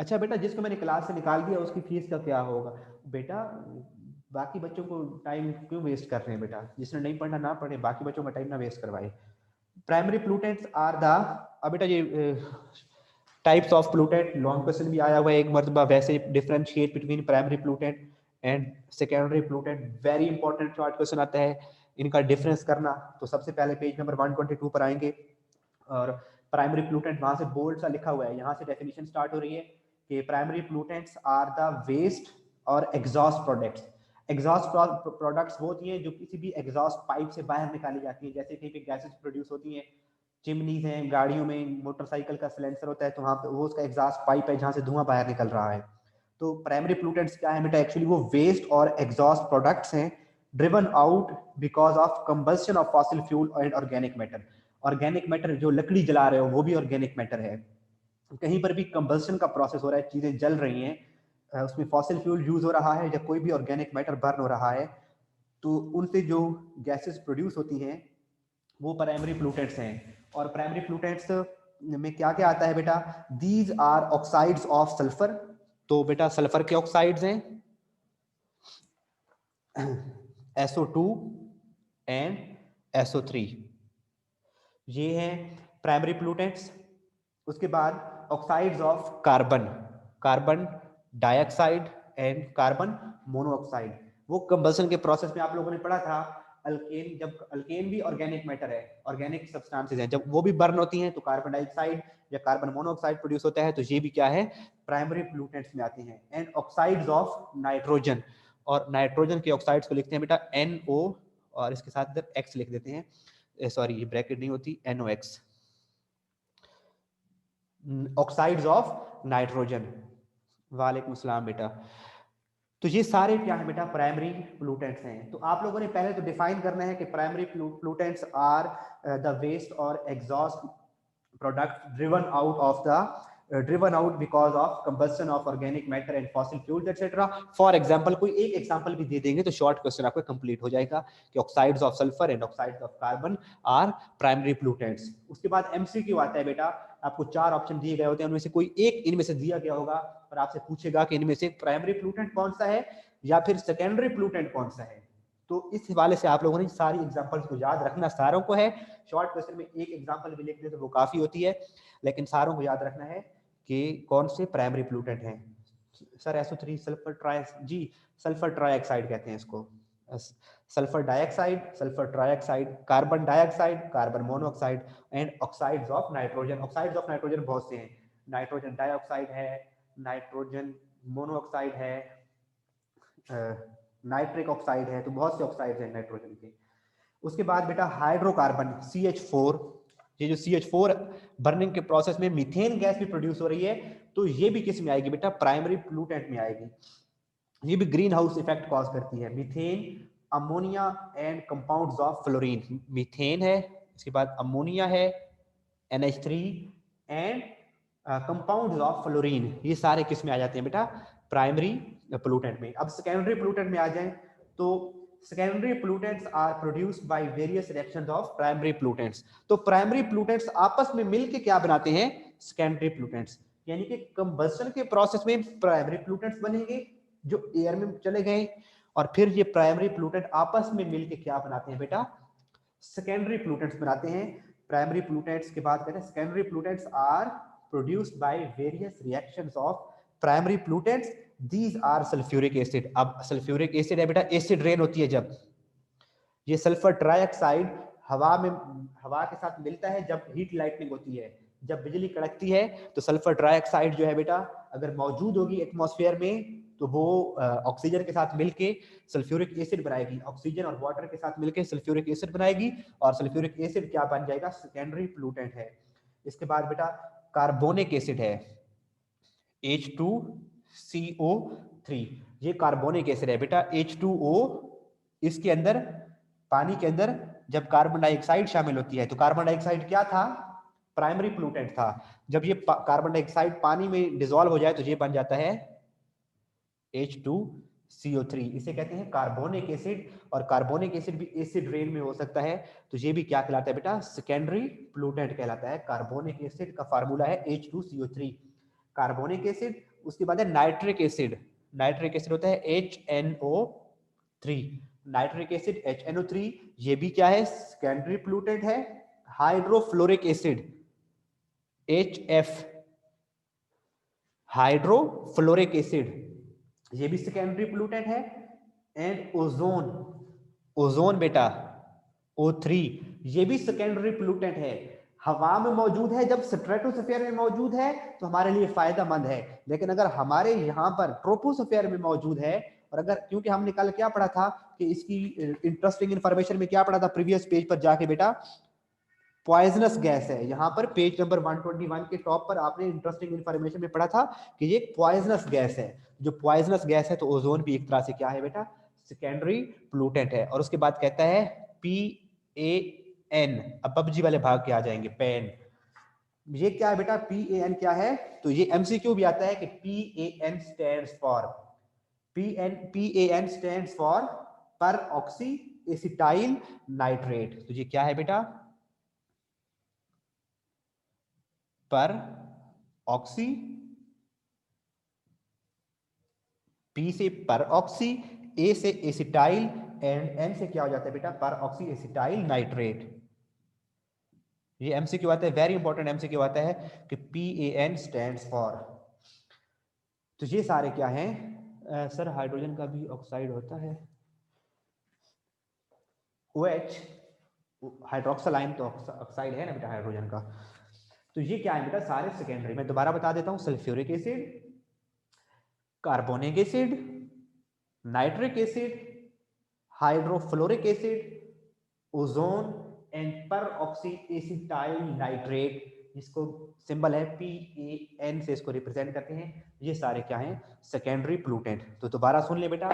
अच्छा बेटा, जिसको मैंने क्लास से निकाल दिया उसकी फीस का क्या होगा? बेटा बाकी बच्चों को टाइम क्यों वेस्ट कर रहे हैं बेटा? जिसने नहीं पढ़ना ना पढ़े, बाकी बच्चों का टाइम ना वेस्ट करवाए। प्राइमरी प्लूटेंट्स आर द, अब बेटा ये टाइप्स ऑफ प्लूटेंट लॉन्ग क्वेश्चन भी आया हुआ है एक मरतबा, वैसे differentiate between primary प्लूटेंट and secondary प्लूटेंट, very important short question आता है इनका डिफरेंस करना। तो सबसे पहले पेज नंबर 122 पर आएंगे और प्राइमरी प्लूटेंट वहां से बोल्ड सा लिखा हुआ है, यहाँ से डेफिनेशन स्टार्ट हो रही है कि प्राइमरी प्लूटेंट्स आर द वेस्ट और एग्जॉस्ट प्रोडक्ट्स। एग्जॉस्ट प्रोडक्ट्स वो होती हैं जो किसी भी एग्जॉस्ट पाइप से बाहर निकाली जाती हैं, जैसे कहीं पे गैसेस प्रोड्यूस होती हैं, चिमनीज हैं, गाड़ियों में मोटरसाइकिल का सिलेंसर होता है तो वहाँ पे वो उसका एग्जॉस्ट पाइप है जहाँ से धुआं बाहर निकल रहा है। तो प्राइमरी प्लूटेंट्स क्या है बेटा? एक्चुअली वो वेस्ट और एग्जॉस्ट प्रोडक्ट्स हैं driven out because of combustion of fossil fuel and organic matter. Organic matter जो लकड़ी जला रहे हो वो भी ऑर्गेनिक मैटर है। कहीं पर भी कंबस्शन का प्रोसेस हो रहा है, चीजें जल रही हैं, उसमें फॉसिल फ्यूल यूज हो रहा है या कोई भी ऑर्गेनिक मैटर बर्न हो रहा है, तो उनसे जो गैसेस प्रोड्यूस होती हैं वो प्राइमरी प्लूटेंट्स हैं। और प्राइमरी प्लूटेंट्स में क्या क्या आता है बेटा? These are oxides of sulphur. तो बेटा सल्फर के ऑक्साइड्स हैं SO2 एंड SO3, ये हैं प्राइमरी प्लूटेंट्स। उसके बाद oxides of carbon, carbon dioxide and carbon monoxide. वो कंबसन के प्रोसेस में आप लोगों ने पढ़ा था, अल्केन, जब अल्केन भी ऑर्गेनिक मैटर है, ऑर्गेनिक सब्सटेंसेस हैं, जब वो भी बर्न होती हैं तो कार्बन डाइऑक्साइड या कार्बन मोनोऑक्साइड प्रोड्यूस होता है, तो ये भी क्या है? प्राइमरी प्लूटेंट्स में आते हैं। एंड ऑक्साइड्स ऑफ नाइट्रोजन, और नाइट्रोजन के ऑक्साइड्स को लिखते हैं बेटा NO, और इसके साथ इधर X लिख देते हैं, सॉरी ये ब्रैकेट नहीं होती, NOx, ऑक्साइड्स ऑफ नाइट्रोजन। वालेकुम सलाम बेटा। तो ये सारे क्या है बेटा? प्राइमरी प्लूटेंट्स हैं। तो आप लोगों ने पहले तो डिफाइन करना है कि प्राइमरी प्लूटेंट्स आर द वेस्ट और exhaust product driven out because of combustion of organic matter and fossil fuels etcetera. For example कोई एक एग्जांपल भी दे देंगे तो शॉर्ट क्वेश्चन आपका कंप्लीट हो जाएगा कि oxides of sulphur and oxides of carbon are primary pollutants. उसके बाद MCQ आता है बेटा, आपको 4 ऑप्शन दिए गए होते हैं, उनमें से कोई एक इनमें से दिया गया होगा और आपसे पूछेगा कि इनमें से प्राइमरी प्लूटेंट कौन सा है या फिर सेकेंडरी प्लूटेंट कौन सा है। तो इस हवाले से आप लोगों ने सारी एग्जांपल्स को याद रखना, सारों को है। शॉर्ट क्वेश्चन में एक एग्जांपल भी लिख दे तो वो काफी होती है, लेकिन सारों को याद रखना है कि कौन से प्राइमरी प्लूटेंट हैं। सर SO3 सल्फर ट्राई, जी सल्फर ट्राइऑक्साइड कहते हैं इसको, sulphur dioxide, sulphur trioxide, carbon dioxide, carbon monoxide and oxides of nitrogen. Oxides of nitrogen बहुत से हैं, नाइट्रोजन डाइऑक्साइड है, नाइट्रोजन मोनोऑक्साइड है, नाइट्रिक ऑक्साइड है, तो बहुत से ऑक्साइड हैं नाइट्रोजन के। उसके बाद बेटा हाइड्रोकार्बन CH4, ये जो CH4 बर्निंग के प्रोसेस में मीथेन गैस भी प्रोड्यूस हो रही है, तो ये भी किस में आएगी बेटा? प्राइमरी प्लूटेंट में आएगी। ये भी ग्रीन हाउस इफेक्ट कॉज करती है। Methane, ammonia and compounds of fluorine, methane है, इसके बाद अमोनिया है NH3 and compounds of fluorine, ये सारे किस में आ जाते हैं बेटा? प्राइमरी पोल्यूटेंट में। अब सेकेंडरी पोल्यूटेंट में आ जाएं तो secondary pollutants are produced by various reactions of primary pollutants. तो प्राइमरी पोल्यूटेंट्स आपस में मिलकर क्या बनाते हैं? Secondary pollutants. यानी कि कंबशन के प्रोसेस में प्राइमरी पोल्यूटेंट्स बनेंगे जो एयर में चले गए, और फिर ये प्राइमरी पोल्यूटेंट आपस में मिलकर क्या बनाते हैं बेटा? सेकेंडरी पोल्यूटेंट्स बनाते हैं। प्राइमरी पोल्यूटेंट्स के बाद कहते हैं secondary pollutants are produced by various reactions of primary pollutants, these are sulphuric acid. अब सल्फ्यूरिक एसिड है बेटा, एसिड रेन होती है जब, ये सल्फर ट्राइऑक्साइड हवा में, हवा के साथ मिलता है जब हीट लाइटनिंग होती है, जब बिजली कड़कती है तो सल्फर ट्राइऑक्साइड जो है बेटा अगर मौजूद होगी एटमॉस्फेयर में तो वो ऑक्सीजन के साथ मिलके सल्फ्यूरिक एसिड बनाएगी, ऑक्सीजन और वाटर के साथ मिलके सल्फ्यूरिक एसिड बनाएगी, और सल्फ्यूरिक एसिड क्या बन जाएगा? सेकेंडरी पोल्यूटेंट है। इसके बाद बेटा कार्बोनिक एसिड है H2CO3, ये कार्बोनिक एसिड है बेटा H2O। इसके अंदर पानी के अंदर जब कार्बन डाइऑक्साइड शामिल होती है तो कार्बन डाइऑक्साइड क्या था? प्राइमरी पोल्यूटेंट था। जब ये कार्बन डाइऑक्साइड पानी में डिसॉल्व हो जाए तो ये बन जाता है H2CO3, इसे कहते हैं कार्बोनिक एसिड। और कार्बोनिक एसिड भी एसिड रेन में हो सकता है, तो ये भी क्या कहलाता है बेटा? सेकेंडरी पोल्यूटेंट कहलाता है। कार्बोनिक एसिड का फार्मूला है H2CO3। Carbonic acid. उसके बाद है नाइट्रिक एसिड, नाइट्रिक एसिड होता है HNO3, नाइट्रिक एसिड HNO3, ये भी क्या है, सेकेंडरी प्लूटेंट है। Hydrofluoric acid HF, hydrofluoric acid, ये भी सेकेंडरी प्लूटेंट है। एंड ओजोन, ओजोन बेटा O3, ये भी सेकेंडरी प्लूटेंट है। हवा में मौजूद है, जब स्ट्रेटोस्फीयर में मौजूद है तो हमारे लिए फायदेमंद है, लेकिन अगर हमारे यहाँ पर ट्रोपोस्फीयर में मौजूद है, और अगर, क्योंकि हमने कल क्या पढ़ा था कि इसकी इंटरेस्टिंग इंफॉर्मेशन में क्या पढ़ा था प्रीवियस पेज पर जाके बेटा, पॉइजनस गैस है। यहाँ पर पेज नंबर 121 के टॉप पर आपने इंटरेस्टिंग इंफॉर्मेशन में पढ़ा था कि ये पॉइजनस गैस है। जो पॉइजनस गैस है तो ओजोन भी एक तरह से क्या है बेटा, सेकेंडरी प्लूटेंट है। और उसके बाद कहता है PAN, अब पबजी वाले भाग के आ जाएंगे, पैन, ये क्या है बेटा, PAN क्या है, तो ये MCQ भी आता है कि PAN stands for, PAN stands for पर ऑक्सी एसिटाइल नाइट्रेट। तो ये क्या है बेटा, पर ऑक्सी, P से पर ऑक्सी, A से एसिटाइल, एंड N से क्या हो जाता है बेटा, पर ऑक्सी एसिटाइल नाइट्रेट। ये एमसीक्यू आता है, वेरी इंपॉर्टेंट एमसीक्यू आता है कि PAN स्टैंड्स फॉर। तो ये सारे क्या हैं, सर हाइड्रोजन का भी ऑक्साइड होता है, OH, हाइड्रोक्सिल आयन तो ऑक्साइड है ना बेटा हाइड्रोजन का। तो ये क्या है बेटा, सारे सेकेंडरी। मैं दोबारा बता देता हूं, sulphuric acid, carbonic acid, nitric acid, hydrofluoric acid, ozone and पर ऑक्सी एसिटाइल नाइट्रेट, जिसको सिंबल है PAN से इसको रिप्रेजेंट करते हैं। ये सारे क्या हैं, सेकेंडरी प्लूटेंट। तो दोबारा सुन ले बेटा,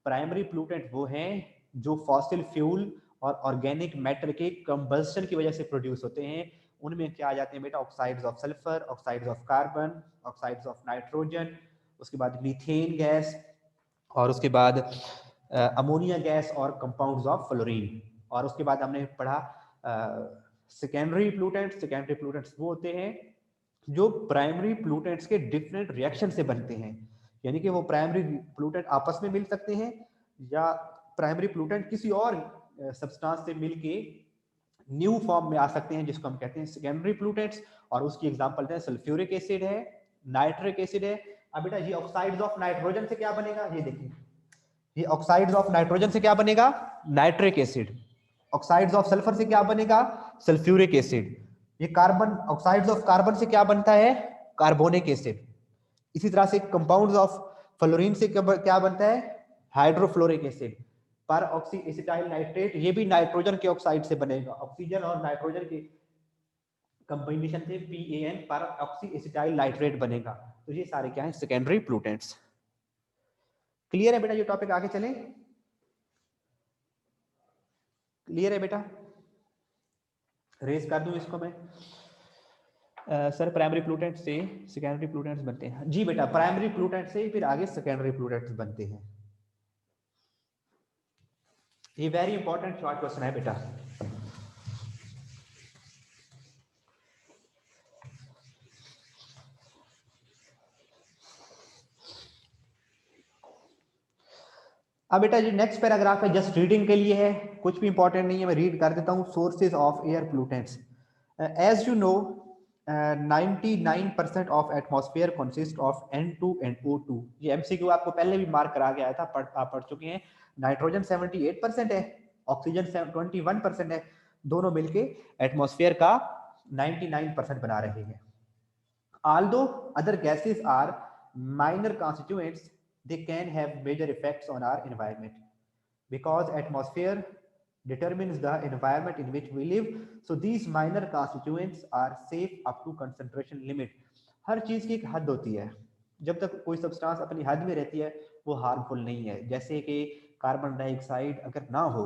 प्राइमरी प्लूटेंट वो हैं जो फॉसिल फ्यूल और ऑर्गेनिक मैटर के कंबस्शन की वजह से प्रोड्यूस होते हैं। उनमें क्या आ जाते हैं बेटा, oxides of sulphur, oxides of carbon, oxides of nitrogen, उसके बाद मीथेन गैस, और उसके बाद अमोनिया गैस और कंपाउंड्स ऑफ फ्लोरीन। और उसके बाद हमने पढ़ा सेकेंडरी प्लूटेंट्स। सेकेंडरी प्लूटेंट्स वो होते हैं जो प्राइमरी प्लूटेंट्स के डिफरेंट रिएक्शन से बनते हैं, यानी कि वो प्राइमरी प्लूटेंट आपस में मिल सकते हैं, या प्राइमरी प्लूटेंट किसी और सब्सटेंस से मिलके न्यू फॉर्म में आ सकते हैं, जिसको हम कहते हैं सेकेंडरी प्लूटेंट्स। और उसकी एग्जांपल है सल्फ्यूरिक एसिड है, नाइट्रिक एसिड है। अब बेटा ये ऑक्साइड्स ऑफ नाइट्रोजन से क्या बनेगा, ये देखिए, ये ऑक्साइड्स ऑफ नाइट्रोजन से क्या बनेगा, nitric acid. Oxides of sulphur से क्या बनेगा, सल्फ्यूरिक एसिड। ये कार्बन, ऑक्साइड्स ऑफ कार्बन से क्या बनता है, कार्बोनिक एसिड। इसी तरह से कंपाउंड्स ऑफ फ्लोरीन से क्या बनता है, हाइड्रोफ्लोरिक एसिड। पर ऑक्सी एसिटाइल नाइट्रेट, ये भी नाइट्रोजन के ऑक्साइड से बनेगा, ऑक्सीजन और नाइट्रोजन के कंबाइनेशन से PAN पर ऑक्सी एसिटाइल नाइट्रेट बनेगा। तो ये सारे क्या हैं, सेकेंडरी प्लूटेंट्स। क्लियर है बेटा, ये टॉपिक आगे चले, क्लियर है बेटा, रेज कर दूं इसको मैं। सर प्राइमरी प्लूटेंट से सेकेंडरी प्लूटेंट्स बनते हैं, जी बेटा, प्राइमरी प्लूटेंट से फिर आगे सेकेंडरी प्लूटेंट्स बनते हैं। ये वेरी इंपॉर्टेंट शॉर्ट क्वेश्चन है बेटा। अब बेटा जी नेक्स्ट पैराग्राफ है, जस्ट रीडिंग के लिए है, कुछ भी इंपॉर्टेंट नहीं है, मैं रीड कर देता हूँ। Sources of air pollutants, as you know 99% of atmosphere consist of N2 and O2। ये एमसीक्यू आपको पहले भी मार्क करा गया था, आप पढ़ चुके हैं। नाइट्रोजन 78% है, ऑक्सीजन 21% है, दोनों मिलके एटमॉस्फेयर का 99% बना रहे हैं। Although other gases are minor constituents, they can have major effects on our environment because atmosphere determines the environment in which we live. So these minor constituents are safe up to concentration limit. हर चीज की एक हद होती है, जब तक कोई substance अपनी हद में रहती है वो हार्मफुल नहीं है। जैसे कि कार्बन डाइऑक्साइड अगर ना हो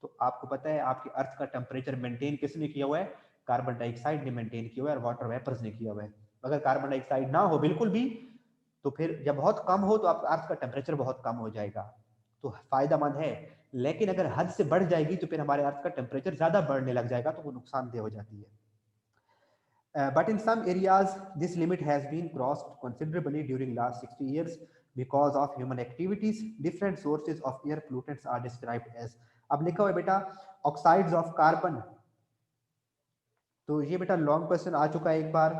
तो आपको पता है आपके अर्थ का टेम्परेचर मेंटेन किसने किया हुआ है, कार्बन डाइऑक्साइड ने मेंटेन किया हुआ है और वाटर वेपर्स ने किया हुआ है। अगर कार्बन डाइऑक्साइड ना हो बिल्कुल भी, तो फिर जब बहुत कम हो तो आपका अर्थ का टेम्परेचर बहुत कम हो जाएगा, तो फायदेमंद है। लेकिन अगर हद से बढ़ जाएगी तो फिर हमारे अर्थ का टेम्परेचर ज्यादा बढ़ने लग जाएगा, तो वो नुकसानदेह हो जाती है। But in some areas, this limit has been crossed considerably during last 60 years because of human activities. Different sources of air pollutants are described as. अब लिखा हुआ है बेटा ऑक्साइड्स ऑफ कार्बन, तो ये बेटा लॉन्ग क्वेश्चन आ चुका है एक बार।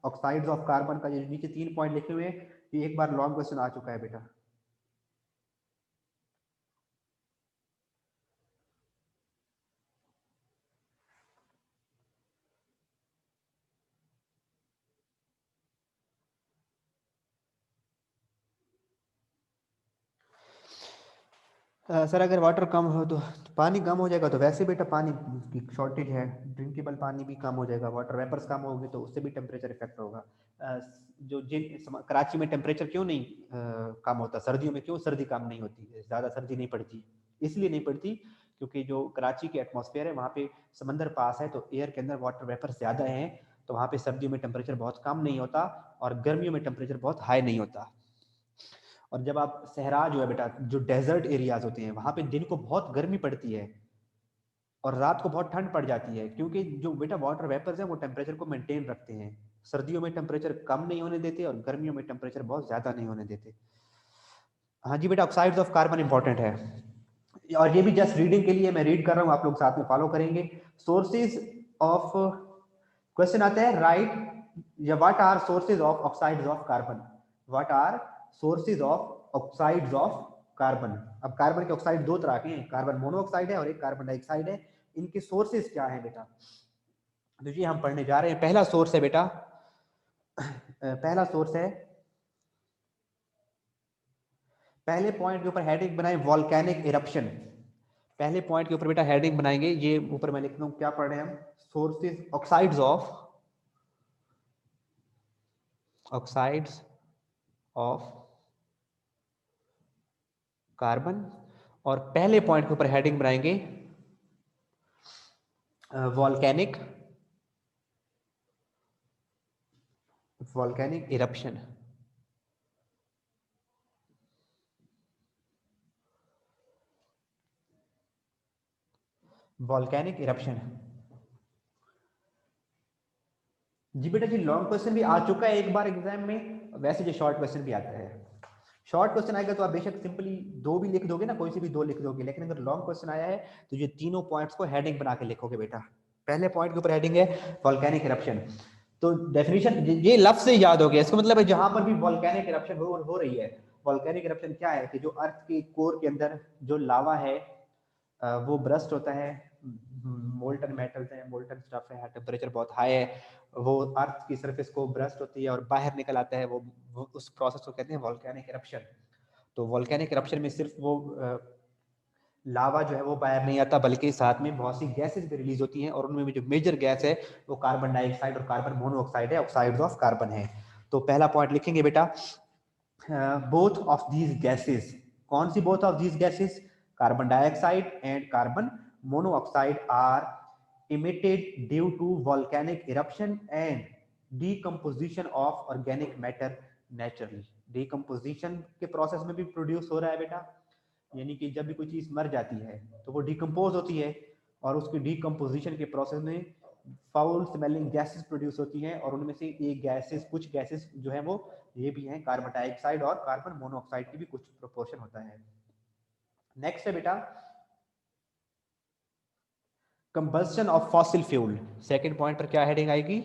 ऑक्साइड्स ऑफ कार्बन का ये नीचे 3 पॉइंट लिखे हुए हैं, ये एक बार लॉन्ग क्वेश्चन आ चुका है बेटा। सर अगर वाटर कम हो तो पानी कम हो जाएगा, तो वैसे बेटा पानी की शॉर्टेज है, ड्रिंकेबल पानी भी कम हो जाएगा, वाटर वेपर्स कम होंगे तो उससे भी टेम्परेचर इफेक्ट होगा। जो कराची में टेम्परेचर क्यों नहीं कम होता, सर्दियों में क्यों सर्दी कम नहीं होती, ज़्यादा सर्दी नहीं पड़ती, इसलिए नहीं पड़ती क्योंकि जो कराची की एटमॉस्फेयर है वहाँ पे समंदर पास है, तो एयर के अंदर वाटर वेपर्स ज़्यादा हैं, तो वहाँ पे सर्दियों में टेम्परेचर बहुत कम नहीं होता और गर्मियों में टेम्परेचर बहुत हाई नहीं होता। और जब आप सहरा जो है बेटा, जो डेजर्ट एरियाज होते हैं वहां पे दिन को बहुत गर्मी पड़ती है और रात को बहुत ठंड पड़ जाती है, क्योंकि जो बेटा वाटर वेपर्स हैं वो टेम्परेचर को मेंटेन रखते हैं, सर्दियों में टेम्परेचर कम नहीं होने देते और गर्मियों में टेम्परेचर बहुत ज्यादा नहीं होने देते। हाँ जी बेटा, ऑक्साइड्स ऑफ कार्बन इंपॉर्टेंट है, और ये भी जस्ट रीडिंग के लिए मैं रीड कर रहा हूँ, आप लोग साथ में फॉलो करेंगे। सोर्सेज ऑफ, क्वेश्चन आता है राइट या what are sources of oxides of carbon, what are sources of oxides of carbon. अब कार्बन के ऑक्साइड दो तरह के हैं, कार्बन मोनोऑक्साइड है और एक कार्बन डाइऑक्साइड है, इनके सोर्सेज क्या है बेटा, तो ये हम पढ़ने जा रहे हैं। पहला सोर्स है बेटा, पहला सोर्स है, पहले पॉइंट के ऊपर हेडिंग बनाए वॉल्केनिक इरप्शन, पहले पॉइंट के ऊपर बेटा हेडिंग बनाएंगे, ये ऊपर मैं लिखता हूँ क्या पढ़ रहे हैं हम, सोर्सेज ऑक्साइड्स ऑफ कार्बन, और पहले पॉइंट के ऊपर हेडिंग बनाएंगे वॉल्केनिक इरप्शन। वॉल्केनिक इरप्शन, जी बेटा जी लॉन्ग क्वेश्चन भी आ चुका है एक बार एग्जाम में, वैसे जो शॉर्ट क्वेश्चन भी आता है, शॉर्ट क्वेश्चन आएगा तो आप बेशक सिंपली दो भी लिख दोगे ना, कोई से भी दो लिख दोगे, लेकिन अगर लॉन्ग क्वेश्चन आया है तो ये तीनों पॉइंट्स को हेडिंग बना के लिखोगे बेटा। पहले पॉइंट के ऊपर हेडिंग है वॉल्केनिक इरप्शन, तो डेफिनेशन ये लफ्ज से याद हो गया, इसका मतलब है जहां पर भी वॉल्केनिक इरप्शन हो रही है, वॉल्केनिक इरप्शन क्या है कि जो अर्थ के कोर के अंदर जो लावा है वो ब्रस्ट होता है, मोल्टन मेटल्स है, मोल्टन स्टफ है, टेम्परेचर बहुत हाई है, वो अर्थ की सरफेस को ब्रस्ट होती है और बाहर निकल आता है, वो उस प्रोसेस को कहते हैं वॉल्केनिक इरप्शन। तो वॉल्केनिक इरप्शन में सिर्फ वो लावा जो है वो बाहर नहीं आता, बल्कि साथ में बहुत सी गैसेस भी रिलीज होती हैं, और उनमें जो मेजर गैस है वो कार्बन डाइऑक्साइड और कार्बन मोनोऑक्साइड है, ऑक्साइड्स ऑफ कार्बन है। तो पहला पॉइंट लिखेंगे बेटा, बोथ ऑफ दीज गैसेस, कौन सी both of these gases, carbon dioxide and carbon monoxide are emitted due to volcanic eruption and decomposition of organic matter naturally। decomposition के process में भी प्रोड्यूस हो रहा है बेटा, यानी कि जब भी कोई चीज मर जाती है तो वो डिकम्पोज होती है, और उसकी डिकम्पोजिशन के प्रोसेस में फाउल स्मेलिंग गैसेस प्रोड्यूस होती हैं, और उनमें से ये गैसेस, कुछ गैसेस जो है वो ये भी हैं कार्बन डाइऑक्साइड और कार्बन मोनोऑक्साइड की भी कुछ प्रोपोर्शन होता है। नेक्स्ट है बेटा combustion of fossil fuel, second point पर क्या हेडिंग आएगी,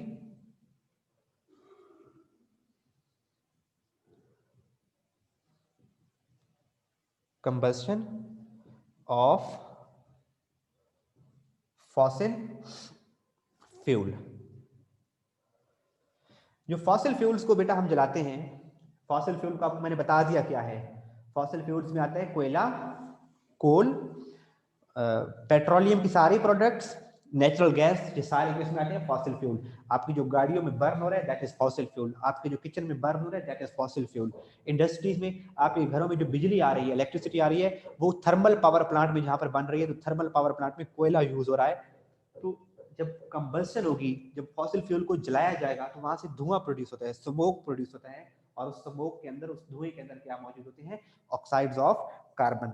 कंबस्शन ऑफ फॉसिल फ्यूल। जो फॉसिल फ्यूल्स को बेटा हम जलाते हैं, फॉसिल फ्यूल को आपको मैंने बता दिया क्या है, फॉसिल फ्यूल्स में आता है कोयला, कोल, पेट्रोलियम की सारी प्रोडक्ट्स, नेचुरल गैस, ये सारे इसमें आते हैं फॉसिल फ्यूल। आपकी जो गाड़ियों में बर्न हो रहा है दैट इज फॉसिल फ्यूल, आपके जो किचन में बर्न हो रहा है that is fossil fuel. Industries में, आपके घरों में जो बिजली आ रही है, इलेक्ट्रिसिटी आ रही है, वो थर्मल पावर प्लांट में जहां पर बन रही है, तो थर्मल पावर प्लांट में कोयला यूज हो रहा है। तो जब कंबल्सन होगी, जब फॉसिल फ्यूल को जलाया जाएगा तो वहां से धुआं प्रोड्यूस होता है, स्मोक प्रोड्यूस होता है, और उस स्मोक के अंदर, उस धुएं के अंदर क्या मौजूद होते हैं, oxides of carbon.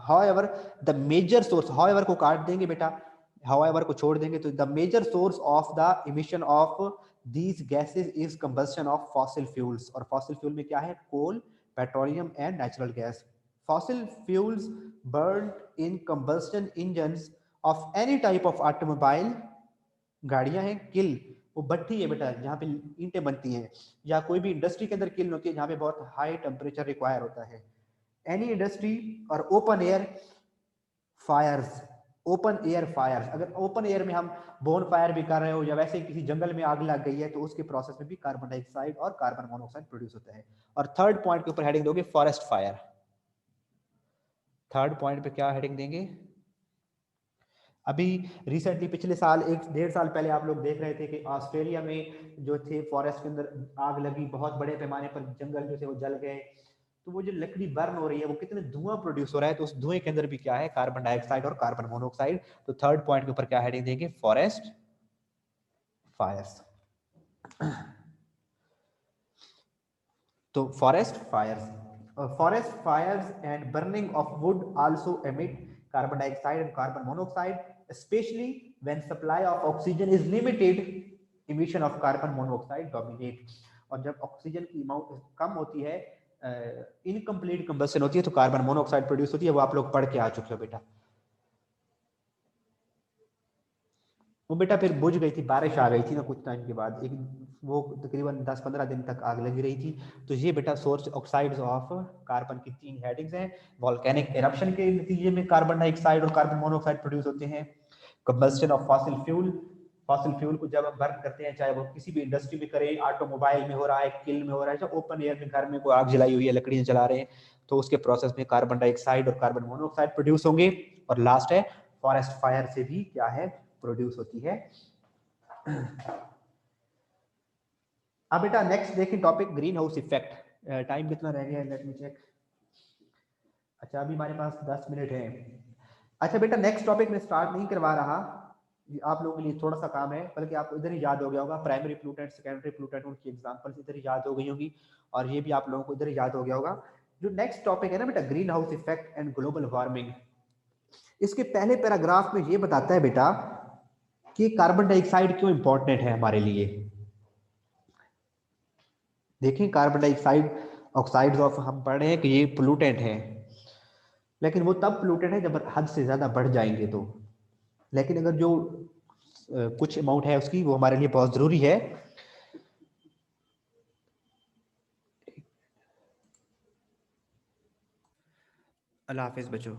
however the major source, however को काट देंगे बेटा, however को छोड़ देंगे तो the major source of the emission of these gases is combustion of fossil fuels, और fossil fuel में क्या है, coal, petroleum and natural gas. Fossil fuels burned in combustion engines of any type of automobile, गाड़ियां हैं, किल वो भट्टी है बेटा जहाँ पे ईंटें बनती हैं, या कोई भी इंडस्ट्री के अंदर किल होती है जहाँ पे बहुत हाई टेम्परेचर रिक्वायर होता है, एनी इंडस्ट्री, और open air fires, open air fires, अगर ओपन एयर में हम बोन फायर भी कर रहे हो या वैसे किसी जंगल में आग लग गई है तो उसके प्रोसेस में भी कार्बन डाइऑक्साइड और कार्बन मोनोऑक्साइड प्रोड्यूस होता है। और थर्ड पॉइंट के ऊपर हेडिंग दोगे फॉरेस्ट फायर। थर्ड पॉइंट पे क्या हेडिंग देंगे, अभी रिसेंटली पिछले साल 1-1.5 साल पहले आप लोग देख रहे थे कि ऑस्ट्रेलिया में जो थे फॉरेस्ट के अंदर आग लगी, बहुत बड़े पैमाने पर जंगल जो थे वो जल गए, तो वो जो लकड़ी बर्न हो रही है वो कितने धुआं प्रोड्यूस हो रहा है, तो उस धुएं के अंदर भी क्या है, कार्बन डाइऑक्साइड और कार्बन मोनोऑक्साइड। तो थर्ड पॉइंट के ऊपर क्या हेडिंग देंगे, फॉरेस्ट फायर्स। तो forest fires and burning of would also emit carbon dioxide and carbon monoxide, especially when supply of oxygen is limited, emission of carbon monoxide dominate। और जब oxygen की amount कम होती है, इनकम्प्लीट कंबशन होती है, तो carbon monoxide produce होती है, वो आप लोग पढ़ के आ चुके हो बेटा। वो बेटा फिर बुझ गई थी, बारिश आ गई थी ना कुछ टाइम के बाद, एक वो तकरीबन 10-15 दिन तक आग लगी रही थी। तो ये बेटा सोर्स ऑक्साइड्स ऑफ कार्बन की 3 हेडिंग्स हैं। वोल्केनिक एरप्शन के नतीजे में कार्बन डाइऑक्साइड और कार्बन मोनोऑक्साइड प्रोड्यूस होते हैं। कंबस्शन ऑफ फॉसिल फ्यूल को जब हम बर्न करते हैं, चाहे वो किसी भी इंडस्ट्री में करें, ऑटोमोबाइल में हो रहा है, किल में हो रहा है, चाहे ओपन एयर में घर में कोई आग जलाई हुई है, लकड़ियां जला रहे हैं, तो उसके प्रोसेस में कार्बन डाइऑक्साइड और कार्बन मोनोऑक्साइड प्रोड्यूस होंगे। और लास्ट है फॉरेस्ट फायर से भी क्या है, प्रोड्यूस होती है। अब बेटा नेक्स्ट देखें topic green house effect. Time कितना रह गया है, लेट मी चेक। अच्छा अभी हमारे पास 10 मिनट है। अच्छा बेटा नेक्स्ट टॉपिक में स्टार्ट नहीं करवा रहा, आप लोगों के लिए थोड़ा सा काम है, बल्कि आपको इधर ही याद हो गया होगा, प्राइमरी प्लूटेंट सेकेंडरी प्लूटेंट उनकी एग्जांपल्स इधर ही याद हो गई होगी, और ये भी आप लोगों को इधर ही याद हो गया होगा। जो नेक्स्ट टॉपिक है ना बेटा, green house effect and global warming, इसके पहले पैराग्राफ में ये बताता है बेटा कि कार्बन डाइऑक्साइड क्यों इंपॉर्टेंट है हमारे लिए। देखिए कार्बन डाइऑक्साइड ऑक्साइड्स ऑफ, हम पढ़ रहे हैं कि ये पोल्यूटेंट है, लेकिन वो तब पोल्यूटेंट है जब हद से ज्यादा बढ़ जाएंगे तो, लेकिन अगर जो कुछ अमाउंट है उसकी, वो हमारे लिए बहुत जरूरी है। अल्लाह हाफिज बच्चों।